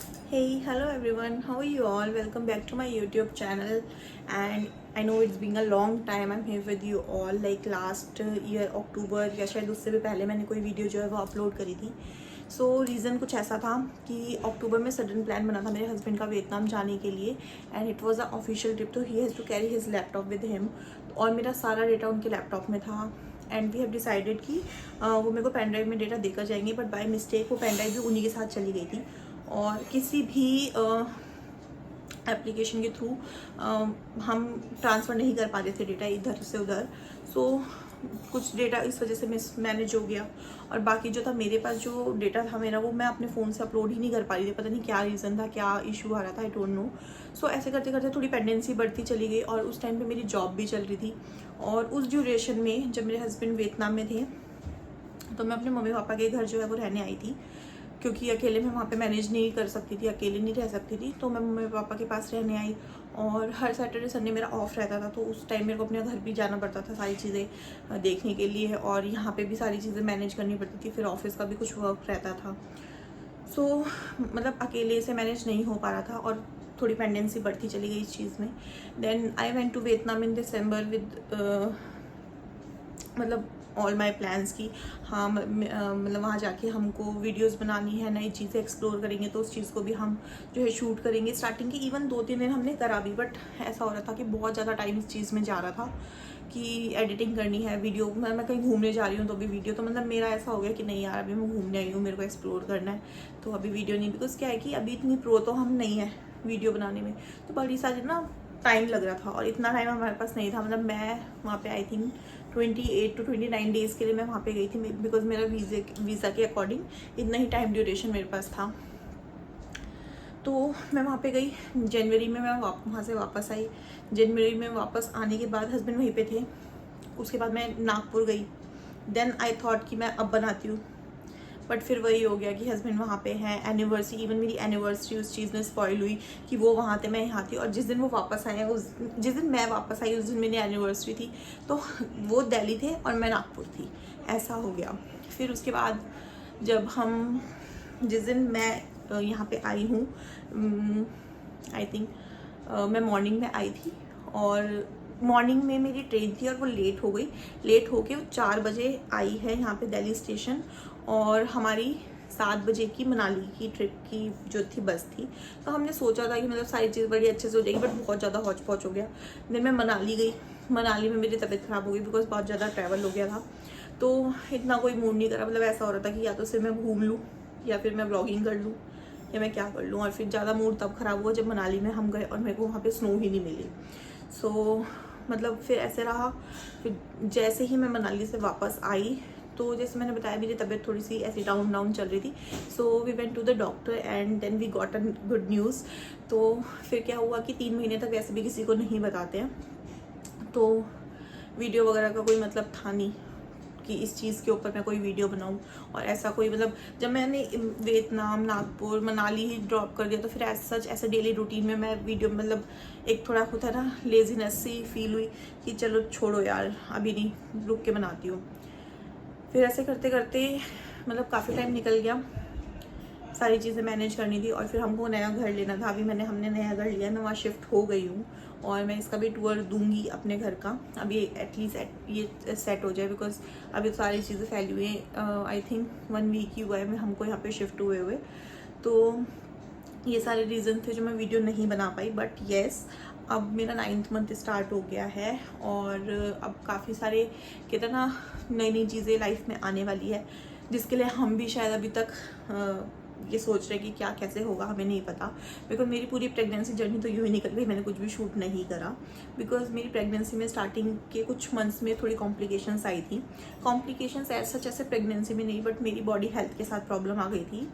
Hey, hello everyone. How are you all? Welcome back to my YouTube channel. And I know it's been a long time. I'm here with you all. Like last year अक्टूबर या शायद उससे भी पहले मैंने कोई video जो है वो अपलोड करी थी. सो रीज़न कुछ ऐसा था कि अक्टूबर में सडन प्लान बना था मेरे हस्बैंड का वियतनाम जाने के लिए. And it was a official trip, तो he has to carry his laptop with him. और मेरा सारा डेटा उनके लैपटॉप में था. एंड वी हैव डिसाइडेड कि वो मेरे को पेन ड्राइव में डेटा देकर जाएंगे, बट बाय मिस्टेक वो पेन ड्राइव भी उन्हीं के साथ चली गई थी. और किसी भी एप्लीकेशन के थ्रू हम ट्रांसफ़र नहीं कर पा रहे थे डेटा इधर से उधर. सो कुछ डेटा इस वजह से मिस मैनेज हो गया. और बाकी जो था मेरे पास जो डेटा था मेरा, वो मैं अपने फ़ोन से अपलोड ही नहीं कर पा रही थी. पता नहीं क्या रीज़न था, क्या इशू आ रहा था, आई डोंट नो. सो ऐसे करते करते थोड़ी पेंडेंसी बढ़ती चली गई. और उस टाइम पे मेरी जॉब भी चल रही थी. और उस ड्यूरेशन में जब मेरे हस्बैंड वियतनाम में थे, तो मैं अपने मम्मी पापा के घर जो है वो रहने आई थी, क्योंकि अकेले मैं वहाँ पे मैनेज नहीं कर सकती थी, अकेले नहीं रह सकती थी. तो मैं मम्मी पापा के पास रहने आई. और हर सैटरडे संडे मेरा ऑफ रहता था, तो उस टाइम मेरे को अपने घर भी जाना पड़ता था सारी चीज़ें देखने के लिए. और यहाँ पे भी सारी चीज़ें मैनेज करनी पड़ती थी, फिर ऑफिस का भी कुछ वर्क रहता था. सो मतलब अकेले से मैनेज नहीं हो पा रहा था और थोड़ी पेंडेंसी बढ़ती चली गई इस चीज़ में. Then I went to Vietnam in December with मतलब ऑल माई प्लान्स की. हाँ मतलब वहाँ जाके हमको वीडियोस बनानी है, नई चीज़ें एक्सप्लोर करेंगे, तो उस चीज़ को भी हम जो है शूट करेंगे. स्टार्टिंग की इवन 2-3 दिन हमने करा भी, बट ऐसा हो रहा था कि बहुत ज़्यादा टाइम इस चीज़ में जा रहा था कि एडिटिंग करनी है वीडियो. मैं कहीं घूमने जा रही हूँ तो भी वीडियो, तो मतलब मेरा ऐसा हो गया कि नहीं यार, अभी मैं घूमने आई हूँ, मेरे को एक्सप्लोर करना है, तो अभी वीडियो नहीं. बिकॉज क्या है कि अभी इतनी प्रो तो हम नहीं है वीडियो बनाने में, तो बड़ी सारी ना टाइम लग रहा था. और इतना टाइम हमारे पास नहीं था. मतलब मैं वहाँ पे आई थिंक 28 to 29 डेज़ के लिए मैं वहाँ पे गई थी, बिकॉज मेरा वीज़ा के अकॉर्डिंग इतना ही टाइम ड्यूरेशन मेरे पास था. तो मैं वहाँ पे गई. जनवरी में मैं वहाँ से वापस आई. जनवरी में वापस आने के बाद हस्बैंड वहीं पे थे. उसके बाद मैं नागपुर गई. देन आई थॉट कि मैं अब बनाती हूँ, बट फिर वही हो गया कि हस्बैंड वहाँ पे हैं. एनिवर्सरी, इवन मेरी एनिवर्सरी उस चीज़ में स्पॉइल हुई कि वो वहाँ थे, मैं यहाँ थी. और जिस दिन वो वापस आए, जिस दिन मैं वापस आई उस दिन मेरी एनिवर्सरी थी, तो वो दिल्ली थे और मैं नागपुर थी. ऐसा हो गया. फिर उसके बाद जब हम जिस दिन मैं यहाँ पे आई हूँ, आई थिंक मैं मॉर्निंग में आई थी. और मॉर्निंग में मेरी ट्रेन थी और वो लेट हो गई. लेट होके वो 4 बजे आई है यहाँ पे दिल्ली स्टेशन. और हमारी 7 बजे की मनाली की ट्रिप की जो थी बस थी. तो हमने सोचा था कि मतलब सारी चीज़ बड़ी अच्छे से हो जाएगी, बट बहुत ज़्यादा हौच पौच हो गया. देन मैं मनाली गई. मनाली में मेरी तबीयत ख़राब हो गई, बिकॉज बहुत ज़्यादा ट्रैवल हो गया था. तो इतना कोई मूड नहीं करा. मतलब ऐसा हो रहा था कि या तो सिर्फ मैं घूम लूँ, या फिर मैं व्लॉगिंग कर लूँ, या मैं क्या कर लूँ. और फिर ज़्यादा मूड तब ख़राब हुआ जब मनाली में हम गए और मेरे को वहाँ पे स्नो ही नहीं मिली. सो मतलब फिर ऐसे रहा. फिर जैसे ही मैं मनाली से वापस आई, तो जैसे मैंने बताया मेरी तबीयत थोड़ी सी ऐसी डाउन चल रही थी. So we went to the doctor and then we got a good news. तो फिर क्या हुआ कि 3 महीने तक वैसे भी किसी को नहीं बताते हैं, तो वीडियो वगैरह का कोई मतलब था नहीं कि इस चीज़ के ऊपर मैं कोई वीडियो बनाऊं. और ऐसा कोई मतलब जब मैंने वियतनाम, नागपुर, मनाली ही ड्रॉप कर दिया, तो फिर ऐसे डेली रूटीन में मैं वीडियो मतलब एक थोड़ा होता है ना, लेजीनेस सी फील हुई कि चलो छोड़ो यार, अभी नहीं, रुक के बनाती हूँ. फिर ऐसे करते करते मतलब काफ़ी टाइम निकल गया. सारी चीज़ें मैनेज करनी थी. और फिर हमको नया घर लेना था. अभी हमने नया घर लिया है, मैं वहाँ शिफ्ट हो गई हूँ. और मैं इसका भी टूर दूंगी अपने घर का. अभी एटलीस्ट ये सेट हो जाए, बिकॉज अभी तो सारी चीज़ें फैली हुई हैं. आई थिंक 1 वीक ही हुआ है मैं हमको यहाँ पे शिफ्ट हुए. तो ये सारे रीज़न थे जो मैं वीडियो नहीं बना पाई. बट येस, अब मेरा 9th मंथ स्टार्ट हो गया है. और अब काफ़ी सारे कहते हैं ना, नई नई चीज़ें लाइफ में आने वाली है, जिसके लिए हम भी शायद अभी तक ये सोच रहे कि क्या कैसे होगा, हमें नहीं पता. बिकॉज मेरी पूरी प्रेगनेंसी जर्नी तो यूँ ही निकल गई, मैंने कुछ भी शूट नहीं करा. बिकॉज मेरी प्रेगनेंसी में स्टार्टिंग के कुछ मंथ्स में थोड़ी कॉम्प्लिकेशंस आई थी. कॉम्प्लिकेशंस ऐसे प्रेगनेंसी में नहीं, बट मेरी बॉडी हेल्थ के साथ प्रॉब्लम आ गई थी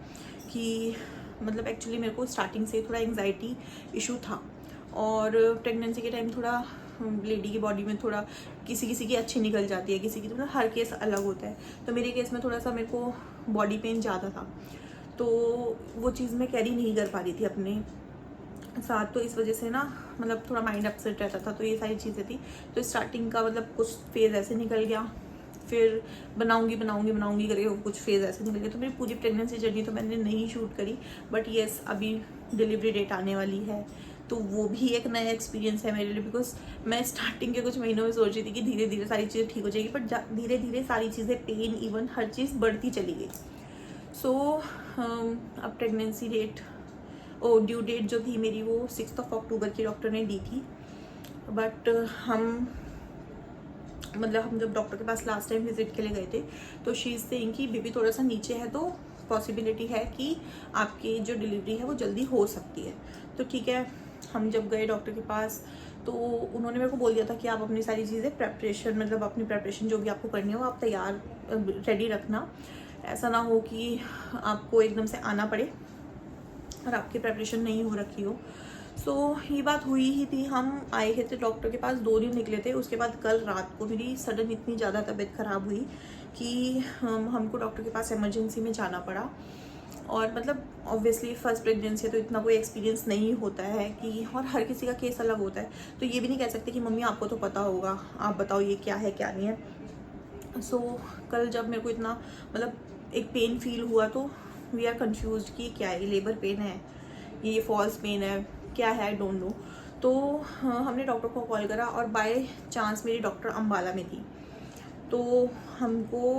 कि मतलब एक्चुअली मेरे को स्टार्टिंग से थोड़ा एंग्जाइटी इशू था. और प्रेगनेंसी के टाइम थोड़ा लेडी की बॉडी में थोड़ा किसी की अच्छी निकल जाती है, किसी की थोड़ा, हर केस अलग होता है. तो मेरे केस में थोड़ा सा मेरे को बॉडी पेन ज़्यादा था, तो वो चीज़ मैं कैरी नहीं कर पा रही थी अपने साथ. तो इस वजह से ना मतलब थोड़ा माइंड अपसेट रहता था. तो ये सारी चीज़ें थी. तो स्टार्टिंग का मतलब कुछ फेज़ ऐसे निकल गया. फिर बनाऊंगी करके कुछ फेज़ ऐसे निकल गए। तो मेरी पूरी प्रेगनेंसी जर्नी तो मैंने नहीं शूट करी, बट येस अभी डिलीवरी डेट आने वाली है, तो वो भी एक नया एक्सपीरियंस है मेरे लिए। बिकॉज मैं स्टार्टिंग के कुछ महीनों में सोच रही थी कि धीरे धीरे सारी चीज़ें ठीक हो जाएगी, बट धीरे धीरे सारी चीज़ें, पेन इवन हर चीज़ बढ़ती चली गई। सो अब प्रेगनेंसी डेट, ड्यू डेट जो थी मेरी वो 6 अक्टूबर की डॉक्टर ने दी थी, बट हम जब डॉक्टर के पास लास्ट टाइम विजिट के लिए गए थे तो शी इज़ सेइंग कि बेबी थोड़ा सा नीचे है, तो पॉसिबिलिटी है कि आपकी जो डिलीवरी है वो जल्दी हो सकती है। तो ठीक है, हम जब गए डॉक्टर के पास तो उन्होंने मेरे को बोल दिया था कि आप अपनी सारी चीज़ें प्रेपरेशन, अपनी प्रेपरेशन जो भी आपको करनी है वो आप तैयार रेडी रखना, ऐसा ना हो कि आपको एकदम से आना पड़े और आपकी प्रेपरेशन नहीं हो रखी हो। सो ये बात हुई ही थी। हम आए थे डॉक्टर के पास, 2 दिन निकले थे। उसके बाद कल रात को मेरी सडन इतनी ज़्यादा तबीयत ख़राब हुई कि हमको डॉक्टर के पास इमरजेंसी में जाना पड़ा। और ऑब्वियसली फर्स्ट प्रेगनेंसी है तो इतना कोई एक्सपीरियंस नहीं होता है कि, और हर किसी का केस अलग होता है, तो ये भी नहीं कह सकते कि मम्मी आपको तो पता होगा, आप बताओ ये क्या है क्या नहीं है। सो कल जब मेरे को इतना एक पेन फील हुआ तो वी आर कन्फ्यूज कि क्या है, ये लेबर पेन है, ये फॉल्स पेन है, क्या है, आई डोंट नो। तो हमने डॉक्टर को कॉल करा और बाय चांस मेरी डॉक्टर अम्बाला में थी, तो हमको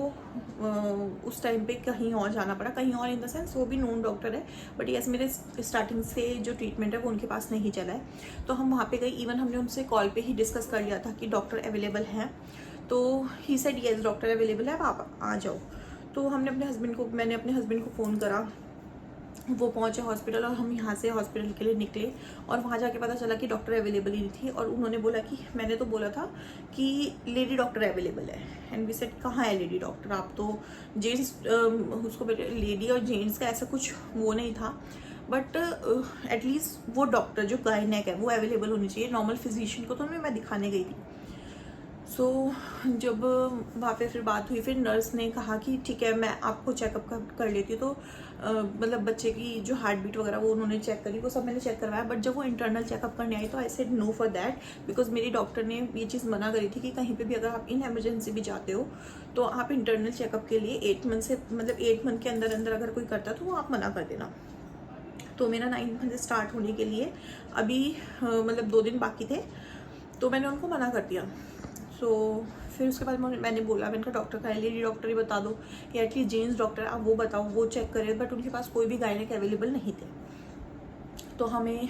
उस टाइम पे कहीं और जाना पड़ा, कहीं और इन द सेंस वो भी नोन डॉक्टर है, बट यस मेरे स्टार्टिंग से जो ट्रीटमेंट है वो उनके पास नहीं चला है। तो हम वहाँ पे गए, इवन हमने उनसे कॉल पे ही डिस्कस कर लिया था कि डॉक्टर अवेलेबल हैं, तो he said yes doctor available है, आप आ जाओ। तो मैंने अपने हस्बैंड को फ़ोन करा, वो पहुंचे हॉस्पिटल और हम यहाँ से हॉस्पिटल के लिए निकले, और वहाँ जाके पता चला कि डॉक्टर अवेलेबल ही नहीं थी। और उन्होंने बोला कि मैंने तो बोला था कि लेडी डॉक्टर अवेलेबल है, एंड वी सेड कहाँ है लेडी डॉक्टर, आप तो जेंट्स, उसको लेडी और जेंट्स का ऐसा कुछ वो नहीं था, बट एटलीस्ट वो डॉक्टर जो गायनेक है वो अवेलेबल होनी चाहिए। नॉर्मल फिजिशियन को तो मैं दिखाने गई थी। सो जब वहाँ पे फिर बात हुई, फिर नर्स ने कहा कि ठीक है मैं आपको चेकअप कर लेती हूँ। तो बच्चे की जो हार्ट बीट वगैरह वो उन्होंने चेक करी, वो सब मैंने चेक करवाया, बट जब वो इंटरनल चेकअप करने आई तो I said no for that, because मेरी डॉक्टर ने ये चीज़ मना करी थी कि कहीं पे भी अगर आप इन एमरजेंसी भी जाते हो तो आप इंटरनल चेकअप के लिए 8 मंथ से 8 मंथ के अंदर अंदर अगर कोई करता तो वो आप मना कर देना। तो मेरा 9 मंथ स्टार्ट होने के लिए अभी 2 दिन बाकी थे, तो मैंने उनको मना कर दिया। सो फिर उसके बाद मैंने बोला, मैंने कहा डॉक्टर का लेडी डॉक्टर ही बता दो, या एटलीस्ट जेंट्स डॉक्टर आप वो बताओ, वो चेक करें, बट उनके पास कोई भी गायनेक अवेलेबल नहीं थे। तो हमें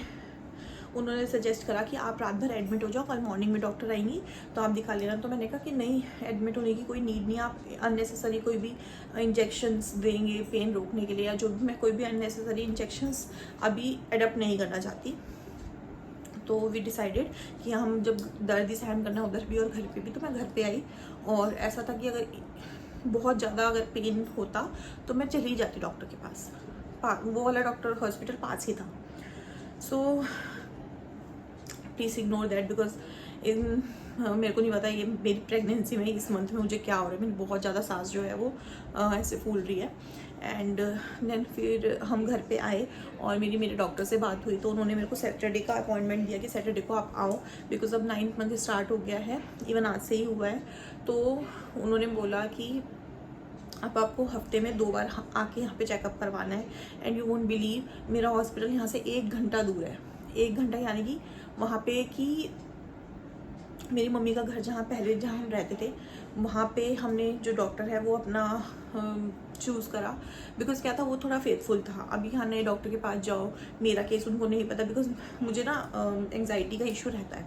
उन्होंने सजेस्ट करा कि आप रात भर एडमिट हो जाओ, कल मॉर्निंग में डॉक्टर आएंगी तो आप दिखा लेना। तो मैंने कहा कि नहीं, एडमिट होने की कोई नीड नहीं, आप अननेसेसरी कोई भी इंजेक्शंस देंगे पेन रोकने के लिए या जो भी, मैं कोई भी अननेसेसरी इंजेक्शंस अभी एडप्ट नहीं करना चाहती। तो वी डिसाइडेड कि हम जब दर्द ही सहन करना उधर भी और घर पे भी, तो मैं घर पे आई। और ऐसा था कि अगर बहुत ज़्यादा अगर पेन होता तो मैं चली जाती डॉक्टर के पास, वो वाला डॉक्टर हॉस्पिटल पास ही था। So please ignore that, because मेरे को नहीं पता ये मेरी प्रेगनेंसी में इस मंथ में मुझे क्या हो रहा है, मेरी बहुत ज़्यादा सांस जो है वो ऐसे फूल रही है। एंड देन फिर हम घर पे आए और मेरे डॉक्टर से बात हुई, तो उन्होंने मेरे को सैटरडे का अपॉइंटमेंट दिया कि सैटरडे को आप आओ, बिकॉज अब 9th मंथ स्टार्ट हो गया है, इवन आज से ही हुआ है। तो उन्होंने बोला कि अब आपको हफ्ते में 2 बार आके यहाँ पे चेकअप करवाना है। एंड यू वोंट बिलीव, मेरा हॉस्पिटल यहाँ से 1 घंटा दूर है, 1 घंटा, यानी कि वहाँ पे कि मेरी मम्मी का घर जहाँ हम रहते थे वहाँ पे हमने जो डॉक्टर है वो अपना चूज़ करा, बिकॉज क्या था वो थोड़ा फेथफुल था। अभी यहाँ नए डॉक्टर के पास जाओ, मेरा केस उनको नहीं पता, बिकॉज मुझे ना एंग्जाइटी का इशू रहता है।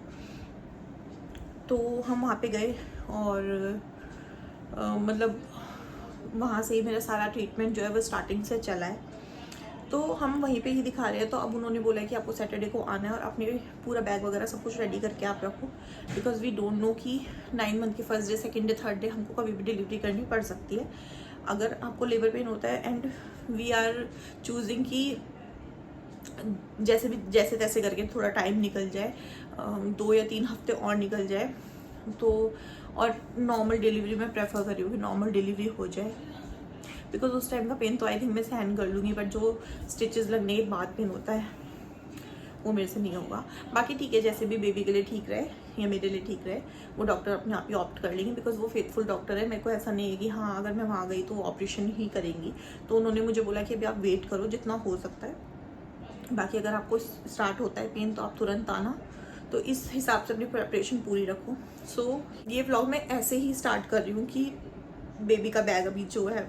तो हम वहाँ पे गए और वहाँ से ही मेरा सारा ट्रीटमेंट जो है वो स्टार्टिंग से चला है। तो हम वहीं पे ही दिखा रहे हैं। तो अब उन्होंने बोला कि आपको सैटरडे को आना है और अपने पूरा बैग वगैरह सब कुछ रेडी करके आप रखो, बिकॉज वी डोंट नो कि 9 मंथ के first day, second day, third day हमको कभी भी डिलीवरी करनी पड़ सकती है। अगर आपको लेबर पेन होता है एंड वी आर चूजिंग कि जैसे तैसे करके थोड़ा टाइम निकल जाए, 2 या 3 हफ्ते और निकल जाए, तो और नॉर्मल डिलीवरी मैं प्रेफर कर रही हूँ कि नॉर्मल डिलीवरी हो जाए, बिकॉज उस टाइम का पेन तो आई थिंक मैं सहन कर लूँगी, बट जो स्टिचेस लगने के बाद पेन होता है वो मेरे से नहीं होगा। बाकी ठीक है, जैसे भी बेबी के लिए ठीक रहे, या मेरे लिए ठीक रहे वो डॉक्टर अपने आप ही ऑप्ट कर लेंगे, बिकॉज वो फेथफुल डॉक्टर है। मेरे को ऐसा नहीं है कि हाँ अगर मैं वहाँ गई तो ऑपरेशन ही करेंगी। तो उन्होंने मुझे बोला कि अभी आप वेट करो जितना हो सकता है, बाकी अगर आपको स्टार्ट होता है पेन तो आप तुरंत आना। तो इस हिसाब से अपनी प्रिपरेशन पूरी रखो। सो ये व्लॉग मैं ऐसे ही स्टार्ट कर रही हूँ कि बेबी का बैग अभी जो है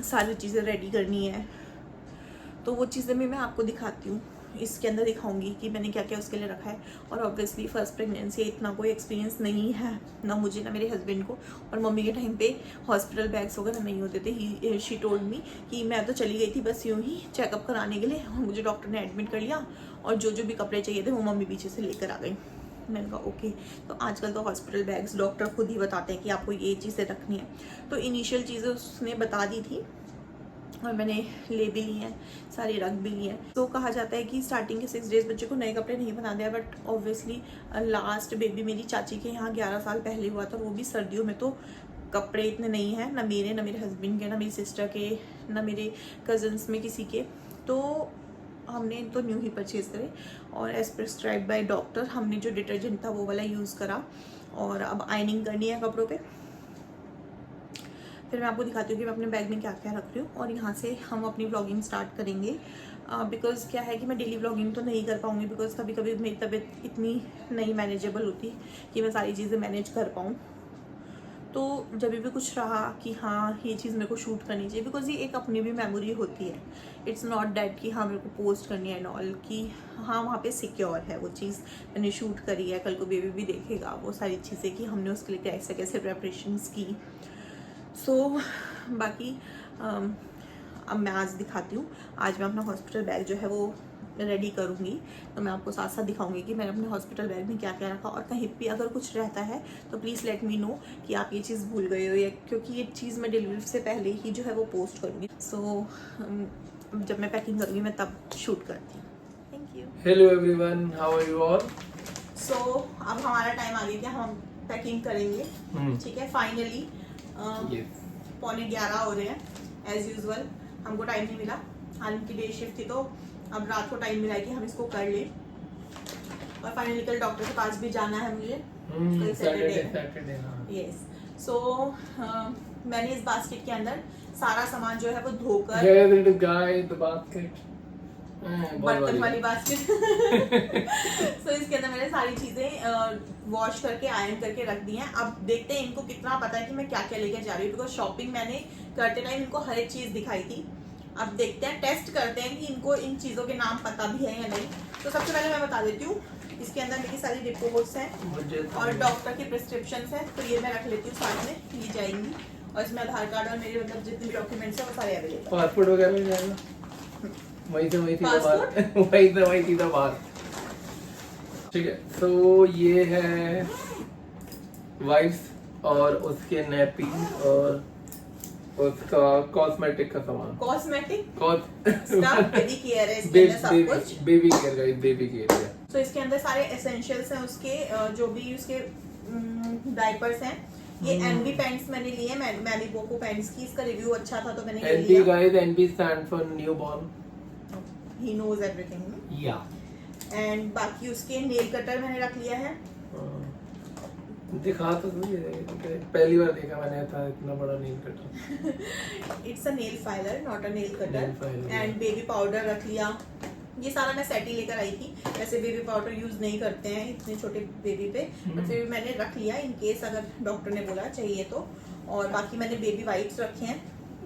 सारी चीज़ें रेडी करनी है, तो वो चीज़ें भी मैं आपको दिखाती हूँ। इसके अंदर दिखाऊंगी कि मैंने क्या क्या उसके लिए रखा है। और ऑब्वियसली फर्स्ट प्रेगनेंसी इतना कोई एक्सपीरियंस नहीं है, ना मुझे ना मेरे हस्बैंड को। और मम्मी के टाइम पे हॉस्पिटल बैग्स वगैरह नहीं होते थे। शी टोल्ड मी कि मैं तो चली गई थी बस यूँ ही चेकअप कराने के लिए, और मुझे डॉक्टर ने एडमिट कर लिया और जो जो भी कपड़े चाहिए थे वो मम्मी पीछे से लेकर आ गई। मैंने कहा ओके। तो आजकल तो हॉस्पिटल बैग्स डॉक्टर खुद ही बताते हैं कि आपको ये चीज़ें रखनी है। तो इनिशियल चीज़ें उसने बता दी थी और मैंने ले भी ली हैं, सारी रख भी ली हैं। तो कहा जाता है कि स्टार्टिंग के 6 डेज बच्चे को नए कपड़े नहीं बना दिया, बट ऑब्वियसली लास्ट बेबी मेरी चाची के यहाँ 11 साल पहले हुआ था, वो भी सर्दियों में। तो कपड़े इतने नहीं हैं, ना मेरे ना मेरे हस्बैंड के, ना मेरी सिस्टर के, ना मेरे कजन्स में किसी के। तो हमने तो न्यू ही परचेज़ करे और एज प्रिस्क्राइब बाय डॉक्टर हमने जो डिटर्जेंट था वो वाला यूज़ करा। और अब आयनिंग करनी है कपड़ों पे। फिर मैं आपको दिखाती हूँ कि मैं अपने बैग में क्या क्या रख रही हूँ, और यहाँ से हम अपनी व्लॉगिंग स्टार्ट करेंगे। बिकॉज़ क्या है कि मैं डेली व्लॉगिंग तो नहीं कर पाऊँगी, बिकॉज़ कभी कभी मेरी तबीयत इतनी नहीं मैनेजेबल होती कि मैं सारी चीज़ें मैनेज कर पाऊँ। तो जब भी कुछ रहा कि हाँ ये चीज़ मेरे को शूट करनी चाहिए, बिकॉज ये एक अपनी भी मेमोरी होती है। इट्स नॉट डैट कि हाँ मेरे को पोस्ट करनी है एंड ऑल, कि हाँ वहाँ पे सिक्योर है वो चीज़, मैंने शूट करी है, कल को बेबी भी देखेगा वो सारी चीज़ें कि हमने उसके लिए कैसे कैसे प्रेपरेशंस की। सो बाकी अब मैं आज दिखाती हूँ। आज मैं अपना हॉस्पिटल बैग जो है वो रेडी करूँगी, तो मैं आपको साथ साथ दिखाऊंगी कि मैंने अपने हॉस्पिटल बैग में क्या क्या रखा। और कहीं भी अगर कुछ रहता है तो प्लीज़ लेट मी नो कि आप ये चीज़ भूल गए हो, या क्योंकि ये चीज़ मैं डिलीवरी से पहले ही जो है वो पोस्ट करूँगी। सो जब मैं पैकिंग करूँगी मैं तब शूट करती हूँ। Thank you. Hello everyone, how are you all? So अब हमारा टाइम आ गया कि हम पैकिंग करेंगे। ठीक है, फाइनली 10:45 हो रहे हैं। एज यूजुअल हमको टाइम नहीं मिला, हालांकि डे शिफ्ट थी, तो अब रात को टाइम मिला है कि हम इसको कर लें। और फाइनली कल डॉक्टर के पास भी जाना है मुझे, कल सैटरडे। यस। सो मैंने इस बास्केट के अंदर सारा सामान जो है वो धोकर, बर्तन वाली बास्केट सो इसके अंदर मैंने सारी चीजें वॉश करके आयरन करके रख दी हैं। अब देखते हैं इनको कितना पता है कि मैं क्या क्या लेकर जा रही हूँ, बिकॉज शॉपिंग मैंने करते टाइम इनको हर एक चीज दिखाई थी। अब देखते हैं, टेस्ट करते हैं कि इनको इन चीजों के नाम पता भी है या नहीं। तो सबसे पहले मैं बता देती हूँ, इसके अंदर मेरी सारी रिपोर्ट्स हैं और डॉक्टर की प्रिस्क्रिप्शन है, तो ये मैं रख लेती हूँ साथ में, ये जाएंगी। और इसमें आधार कार्ड और मेरे मतलब जितने भी डॉक्यूमेंट्स हैं वो सारे अवेलेबल। पासपोर्ट वगैरह मिल जाएगा? वही सीधा बाहर। ठीक है, तो ये है वाइप्स और उसके नैपकिन और उसका कॉस्मेटिक का सामान। कॉस्मेटिक स्टफ, बेबी केयर है इसके अंदर सब कुछ। Baby care guys, baby care है। तो इसके अंदर सारे एसेंशियल्स हैं उसके, जो भी उसके डायपर्स हैं। ये एनबी पैंट्स मैंने लिए, मैंने बोको पैंट्स की, इसका रिव्यू अच्छा था तो मैंने ये लिया। NB guys, NB stand for newborn. He knows everything. या एंड बाकी उसके नेल कटर मैंने रख लिया है। दिखा तो पहली बार देखा मैंने था इतना बड़ा nail cutter. It's a nail filer not a nail cutter. And baby powder रख लिया। ये सारा मैं सेट ही लेकर आई थी, वैसे बेबी पाउडर यूज नहीं करते हैं इतने छोटे बेबी पे, बट फिर मैंने रख लिया इन केस अगर डॉक्टर ने बोला चाहिए तो। और बाकी मैंने बेबी वाइप्स रखे हैं,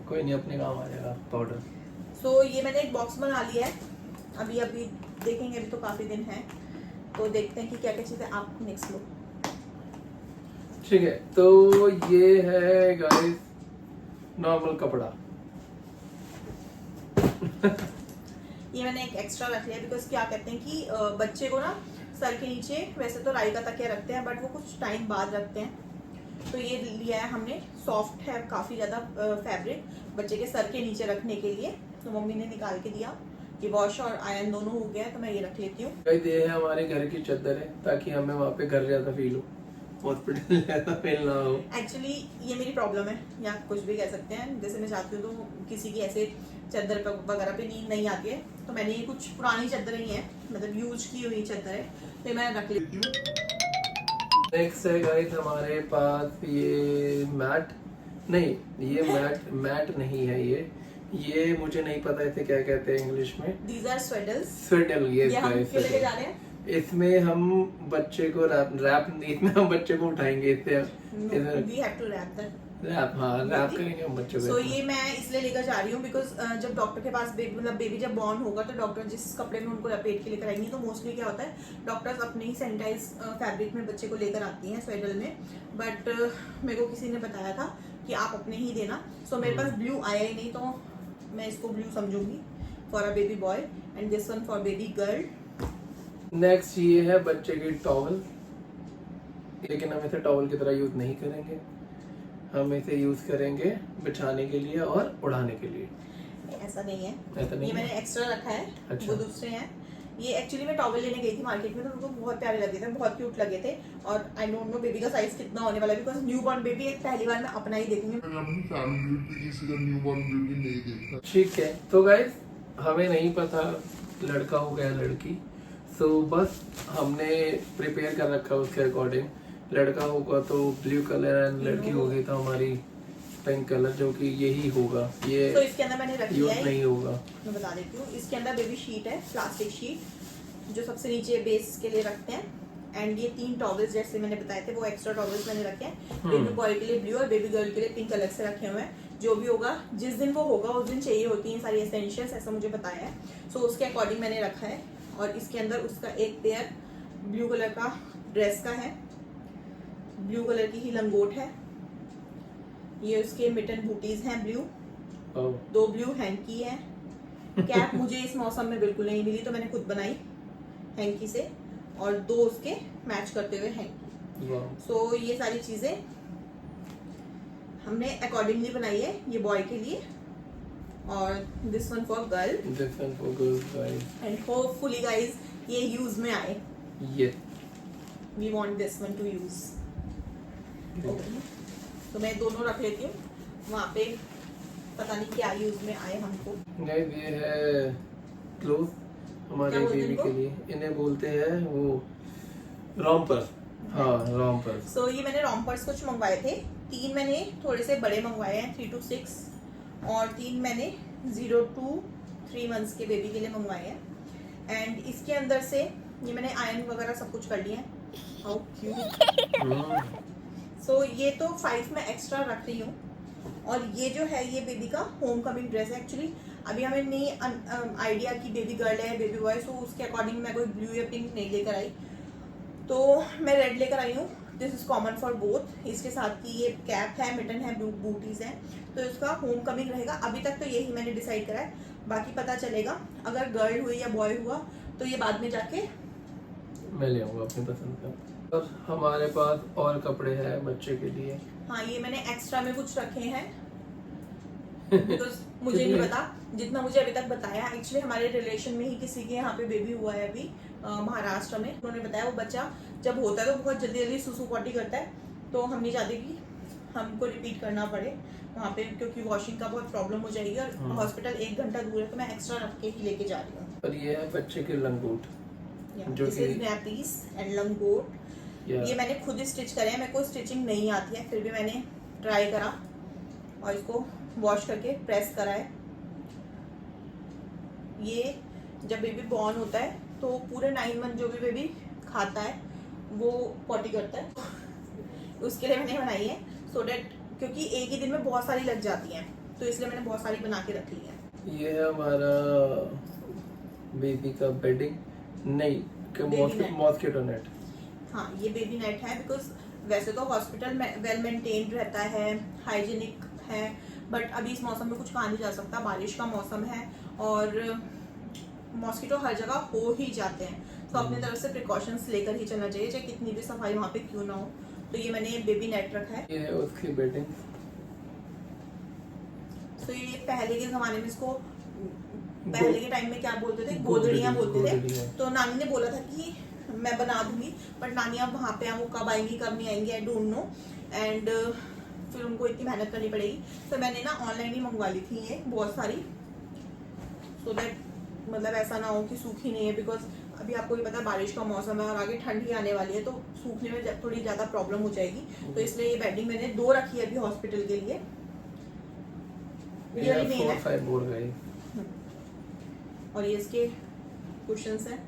कोई नहीं अपने काम आ जाएगा पाउडर। सो ये मैंने एक बॉक्स बना लिया है। अभी देखेंगे, अभी तो काफी दिन है, तो देखते हैं कि क्या क्या चीजें। आप नेक्स्ट लो। ठीक है, तो ये है गाइस नॉर्मल कपड़ा। ये मैंने एक एक्स्ट्रा रख लिया, बिकॉज क्या कहते हैं कि बच्चे को ना सर के नीचे वैसे तो राई का तकिया रखते हैं, बट वो कुछ टाइम बाद रखते हैं। तो ये लिया है हमने, सॉफ्ट है काफ़ी ज़्यादा फैब्रिक, बच्चे के सर के नीचे रखने के लिए। तो मम्मी ने निकाल के दिया कि वॉश और आयरन दोनों हो गया, तो मैं ये रख लेती हूँ। ये है हमारे घर की चादर है, ताकि हमें वहाँ पे घर जैसा फील हो, हॉस्पिटल जैसा फील ना हो। एक्चुअली ये मेरी प्रॉब्लम है, या कुछ भी कह सकते हैं। जैसे मैं चाहती हूँ तो किसी की ऐसे चादर वगैरह पे नींद नहीं आती है, तो मैंने ये कुछ पुरानी चादरें ही हैं, मतलब यूज की हुई चादर है, तो मैं रख लेती हूँ। नेक्स्ट है गाइस हमारे पास ये मैट नहीं, ये मैट नहीं है, ये मुझे नहीं पता इसे क्या कहते हैं इंग्लिश में। These are swaddles. स्वेडल, ये ये हम क्यों लेके जा रहे हैं? इसमें हम बच्चे को रैप इसमें हम बच्चे को उठाएंगे इससे No, we have to wrap that. Wrap करेंगे हम बच्चे को। So ये मैं इसलिए लेकर जा रही हूँ बिकॉज जब डॉक्टर के पास बेबी जब बॉर्न होगा तो डॉक्टर जिस कपड़े में उनको लपेट के लेकर आएंगे, तो मोस्टली क्या होता है डॉक्टर्स अपने ही सैनिटाइज फैब्रिक में बच्चे को लेकर आती हैं स्वेडल में, बट मेरे को किसी ने बताया था कि आप अपने ही देना। सो मेरे पास ब्लू आया ही नहीं, तो मैं इसको ब्लू समझूंगी for a baby boy and this one for baby girl. Next ये है बच्चे की टॉवल, लेकिन हम इसे टॉवल की तरह यूज नहीं करेंगे, हम इसे यूज करेंगे बिछाने के लिए और उड़ाने के लिए। ऐसा नहीं है, ऐसा नहीं ये है? मैंने एक्स्ट्रा रखा है। अच्छा। वो दूसरे हैं। ये एक्चुअली मैं टॉवल लेने गई थी मार्केट में, तो उनको बहुत प्यारे लगे थे, बहुत क्यूट लगे थे। और आई डोंट नो बेबी का साइज कितना होने वाला है, बिकॉज न्यू बॉर्न बेबी पहली बार मैं अपना ही देखूंगी। मैंने अपनी फैमिली में किसी का न्यूबॉर्न बेबी नहीं देखा। ठीक है, तो गाइस हमें नहीं पता लड़का हो गया लड़की, सो बस हमने प्रिपेयर कर रखा उसके अकॉर्डिंग। लड़का होगा तो ब्लू कलर एंड लड़की होगी तो हमारी पिंक कलर, जो कि यही होगा। ये तो इसके अंदर मैंने रखी यूज है, नहीं होगा। मैं बता देती हूँ। इसके अंदर बेबी शीट है, प्लास्टिक शीट, जो सबसे नीचे बेस के लिए रखते हैं। एंड ये 3 टॉवल्स जैसे मैंने बताए थे, वो एक्स्ट्रा टॉवल्स मैंने रखे हैं। बेबी बॉय के लिए ब्लू और बेबी गर्ल के लिए पिंक अलग से रखे हुए हैं। जो भी होगा, जिस दिन वो होगा उस दिन चाहिए होती हैं सारी एसेंशियल्स, ऐसा मुझे बताया है। सो उसके अकॉर्डिंग मैंने रखा है। और इसके अंदर उसका एक पेयर ब्लू कलर का ड्रेस का है, ब्लू कलर की ही लंगोट है। ये उसके मिटन बूटीज हैं ब्लू, 2 ब्लू हैंकी है। कैप मुझे इस मौसम में बिल्कुल नहीं मिली, तो मैंने खुद बनाई हैंकी से, और 2 उसके मैच करते हुए हैंकी। सो ये सारी चीजें हमने अकॉर्डिंगली बनाई है, ये बॉय के लिए और this one for girl. And hopefully guys ये यूज में आए। ये we want this one to use. तो मैं दोनों रख लेती हूँ, वहाँ पे पता नहीं क्या यूज में आए हमको। गाइस ये है क्लोथ हमारे बेबी के लिए, इन्हें बोलते हैं वो रॉम्पर्स। हाँ, रॉम्पर्स। सो ये मैंने रॉम्पर्स कुछ मंगवाए थे। 3 मैंने थोड़े से बड़े मंगवाए हैं, 3 to 6, और 3 मैंने 0 to 3 months के बेबी के लिए मंगवाए हैं। एंड इसके अंदर से ये मैंने आयरन वगैरह सब कुछ कर लिया है। How cute. सो ये तो 5 में एक्स्ट्रा रख रही हूँ। और ये जो है ये बेबी का होम कमिंग ड्रेस है। एक्चुअली अभी हमें नहीं आइडिया कि बेबी गर्ल है बेबी बॉय, सो उसके अकॉर्डिंग मैं कोई ब्लू या पिंक नहीं लेकर आई, तो मैं रेड लेकर आई हूँ। This is common for both. इसके साथ की ये कैप है, मिटन है, बूटीज हैं, तो इसका होम कमिंग रहेगा। अभी तक तो यही मैंने डिसाइड करा है, बाकी पता चलेगा। अगर गर्ल हुई या बॉय हुआ तो ये बाद में जाके मैं ले आऊंगा अपनी पसंद का। और हमारे पास और कपड़े हैं बच्चे के लिए। हाँ, ये मैंने एक्स्ट्रा में कुछ रखे हैं बिकॉज मुझे नहीं पता, जितना मुझे अभी तक बताया। एक्चुअली हमारे रिलेशन में ही किसी के यहाँ पे बेबी हुआ है अभी महाराष्ट्र में। उन्होंने बताया वो बच्चा जब होता है तो बहुत जल्दी जल्दी सुसु पॉटी करता है, तो हम नहीं चाहते कि हमको रिपीट करना पड़े वहाँ पे, क्योंकि वॉशिंग का बहुत प्रॉब्लम हो जाएगी। और हॉस्पिटल 1 घंटा दूर है, तो मैं एक्स्ट्रा रख के ही लेके जा रही हूँ। और ये है बच्चे के लंगोट, दिस इज नैपीस एंड लंगोट। ये मैंने खुद स्टिच करे हैं, मेरे को स्टिचिंग नहीं आती है, फिर भी मैंने ट्राई करा और इसको वॉश करके प्रेस करा है। ये जब बेबी बॉर्न होता है तो पूरे 9 मंथ जो भी बेबी खाता है वो पॉटी करता है, उसके लिए मैंने बनाई है। सो डेट, क्योंकि एक ही दिन में बहुत सारी लग जाती हैं, तो इसलिए मैंने बहुत सारी बना के रख ली है। ये है हमारा बेबी का बेडिंग, नहीं मॉस्किटो नेट। हाँ, ये बेबी नेट है, बिकॉज वैसे तो हॉस्पिटल वेल मेंटेन्ड रहता है, हाइजीनिक है, बट अभी इस मौसम में कुछ कहा नहीं जा सकता। बारिश का मौसम है और मॉस्किटो हर जगह हो ही जाते हैं, तो अपनी तरफ से प्रिकॉशंस लेकर ही चलना चाहिए, चाहे कितनी भी सफाई वहाँ पे क्यों ना हो। तो ये मैंने बेबी नेट रखा है। ये है उसकी बेडिंग। तो ये पहले के जमाने में इसको, पहले के टाइम में क्या बोलते थे, गोदड़ियाँ बोलते थे। तो नानी ने बोला था कि मैं बना दूंगी, बट नानी अब वहाँ पे वो कब आएंगी कब नहीं आएंगी, आई डोंट नो। एंड फिर उनको इतनी मेहनत करनी पड़ेगी, तो मैंने ना ऑनलाइन ही मंगवा ली थी ये बहुत सारी, सो दैट मतलब ऐसा ना हो कि सूखी नहीं है, बिकॉज अभी आपको भी पता है बारिश का मौसम है और आगे ठंड ही आने वाली है, तो सूखने में थोड़ी ज़्यादा प्रॉब्लम हो जाएगी। तो इसलिए ये बेडिंग मैंने 2 रखी है अभी हॉस्पिटल के लिए। रियली मेन है। 4-5 बोल गई। और ये इसके कुशंस हैं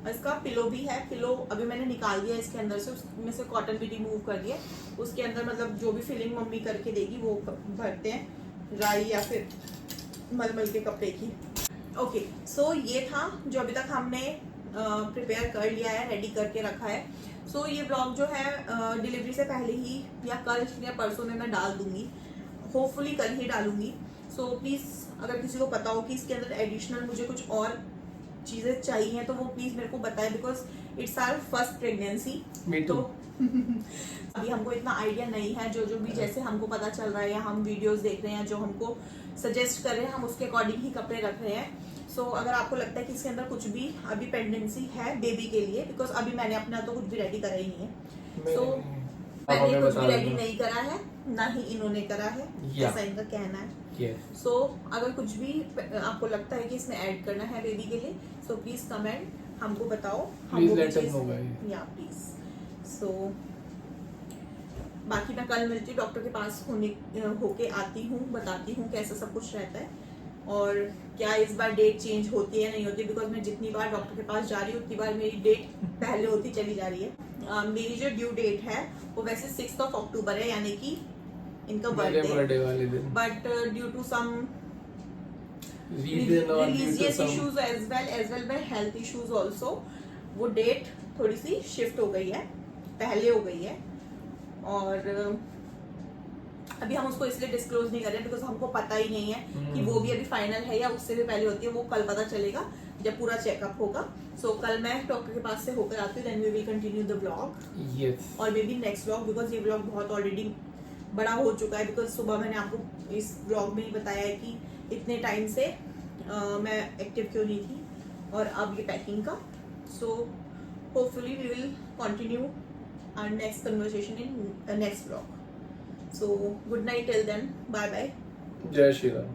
और इसका पिलो भी है। पिलो अभी मैंने निकाल दिया इसके अंदर से, उसमें से कॉटन भी रिमूव कर दिया। उसके अंदर मतलब जो भी फिलिंग मम्मी करके देगी वो भरते हैं, राई या फिर मलमल के कपड़े की। ओके, सो ये था जो अभी तक हमने प्रिपेयर कर लिया है, रेडी करके रखा है। सो ये ब्लॉग जो है डिलीवरी से पहले ही या कल या परसों में मैं डाल दूंगी, होपफुली कल ही डालूंगी। सो प्लीज़ अगर किसी को पता हो कि इसके अंदर एडिशनल मुझे कुछ और चीज़ें चाहिए तो वो प्लीज़ मेरे को बताए, because it's our first pregnancy. तो अभी हमको इतना आइडिया नहीं है, जो भी जैसे हमको पता चल रहा है या हम वीडियोस देख रहे हैं जो हमको सजेस्ट कर रहे हैं, हम उसके अकॉर्डिंग ही कपड़े रख रहे हैं। सो अगर आपको लगता है कि इसके अंदर कुछ भी अभी पेंडेंसी है बेबी के लिए, बिकॉज अभी मैंने अपना तो कुछ भी रेडी करा ही नहीं है। सो मैंने कुछ भी रेडी नहीं करा है, ना ही इन्होंने करा है, ऐसा इनका कहना है। सो अगर कुछ भी आपको लगता है कि इसमें ऐड करना है बेबी के लिए, सो प्लीज कमेंट हमको बताओ, हम वो चीज या प्लीज। सो बाकी मैं कल मिलती हूँ, डॉक्टर के पास होके आती हूँ, बताती हूँ कैसा सब कुछ रहता है और क्या इस बार डेट चेंज होती है नहीं होती, बिकॉज मैं जितनी बार डॉक्टर के पास जा रही हूँ उतनी बार मेरी डेट पहले होती चली जा रही है। मेरी जो ड्यू डेट है वो वैसे 6 अक्टूबर है, यानी कि इनका बर्थडे वाले दिन, but due to some reason or religious issues as well by health issues also, वो डेट थोड़ी सी शिफ्ट हो गई है, पहले हो गई है। और अभी हम उसको इसलिए डिस्क्लोज नहीं कर रहे बिकॉज हमको पता ही नहीं है कि वो भी अभी फाइनल है या उससे भी पहले होती है, वो कल पता चलेगा जब पूरा चेकअप होगा। सो कल मैं डॉक्टर के पास से होकर आती हूँ, then we will continue the blog और maybe next blog, because ये ब्लॉग बहुत ऑलरेडी बड़ा हो चुका है। बिकॉज सुबह मैंने आपको इस ब्लॉग में ही बताया है कि इतने टाइम से मैं एक्टिव क्यों नहीं थी, और अब ये पैकिंग का। So hopefully we will continue our next conversation in the next vlog. So good night till then, bye bye. जय श्री राम।